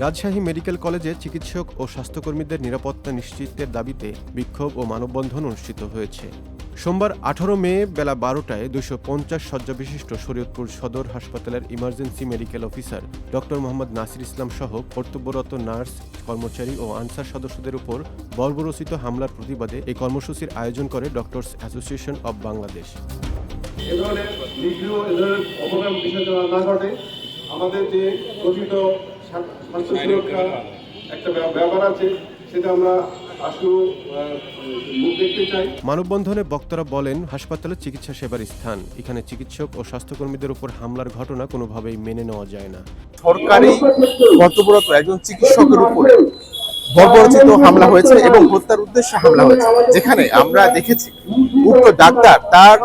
Rajshahi medical কলেজে চিকিৎসক ও স্বাস্থ্যকর্মীদের নিরাপত্তা নিশ্চিতের দাবিতে বিক্ষোভ ও মানববন্ধন অনুষ্ঠিত হয়েছে। সোমবার 18 মে বেলা 12টায় 250 শয্যা বিশিষ্ট শরীয়তপুর সদর হাসপাতালের emergency medical officer doctor Mohammad Nasir Islam সহ কর্তব্যরত নার্স, কর্মচারী ও আনসার সদস্যদের উপর বর্বরোচিত হামলার প্রতিবাদে এই কর্মসূচির আয়োজন করে ডক্টরস অ্যাসোসিয়েশন অব বাংলাদেশ। আমাদের যে গঠিত স্বাস্থ্য সুরক্ষা একটা ব্যাপার আছে, সেটা আমরা মানববন্ধনে বক্তারা বলেন, হাসপাতালে চিকিৎসা সেবার স্থান, এখানে চিকিৎসক ও স্বাস্থ্যকর্মীদের উপর হামলার ঘটনা কোনোভাবেই মেনে নেওয়া যায় না। সরকারি কর্তব্যরত একজন চিকিৎসকের উপরে বর্বরোচিত হামলা হয়েছে এবং হত্যার উদ্দেশ্যে হামলা হয়েছে, যেখানে আমরা দেখেছি উক্ত ডাক্তার তার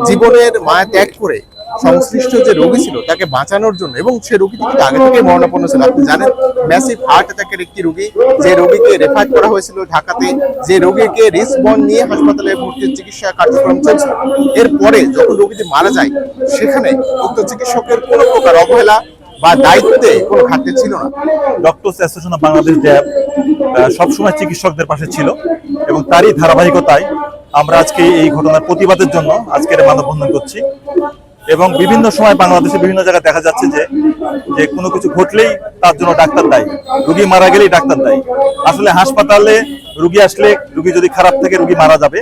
জীবনের মায়া ত্যাগ করে সংশ্লিষ্ট যে রোগী ছিল তাকে বাঁচানোর জন্য, এবং সে রোগীটি কিন্তু আগে থেকে মরণাপন্ন ছিল। আপনি জানেন, ম্যাসিভ হার্ট অ্যাটাকের একটি রোগী, যে রোগীকে রেফার করা হয়েছিল ঢাকাতে, যে রোগীকে রিসবন্ড নিয়ে হাসপাতালে ভর্তির চিকিৎসা কার্যক্রম চলছিল। এরপরে যখন রোগীটি মারা যায়, সেখানে উক্ত চিকিৎসকের কোনো প্রকার অবহেলা বা দায়িত্বে কোনো ঘাটতি ছিল না। ডক্টরস অ্যাসোসিয়েশন অব বাংলাদেশ ড্যাব সবসময় চিকিৎসকদের পাশে ছিল, এবং তারই ধারাবাহিকতায় আমরা আজকে এই ঘটনার প্রতিবাদের জন্য আজকের মানববন্ধন করছি। এবং বিভিন্ন সময় বাংলাদেশে বিভিন্ন জায়গায় দেখা যাচ্ছে যে কোনো কিছু ঘটলেই তার জন্য ডাক্তার দায়ী, রোগী মারা গেলেই ডাক্তার দায়ী। আসলে হাসপাতালে রোগী আসলে, রোগী যদি খারাপ থাকে, রোগী মারা যাবে,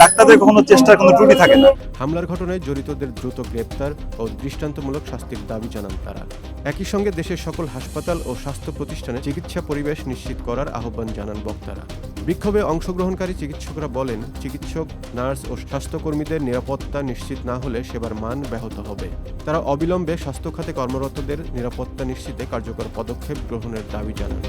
ডাক্তারদের কখনো চেষ্টার কোনো ত্রুটি থাকে না। হামলার ঘটনায় জড়িতদের দ্রুত গ্রেপ্তার ও দৃষ্টান্তমূলক শাস্তির দাবি জানান তারা। একই সঙ্গে দেশের সকল হাসপাতাল ও স্বাস্থ্য প্রতিষ্ঠানে চিকিৎসা পরিবেশ নিশ্চিত করার আহ্বান জানান বক্তারা। বিক্ষোভে অংশগ্রহণকারী চিকিৎসকরা বলেন, চিকিৎসক, নার্স ও স্বাস্থ্যকর্মীদের নিরাপত্তা নিশ্চিত না হলে সেবার মান ব্যাহত হবে। তারা অবিলম্বে স্বাস্থ্য খাতে কর্মরতদের নিরাপত্তা নিশ্চিতে কার্যকর পদক্ষেপ গ্রহণের দাবি জানান।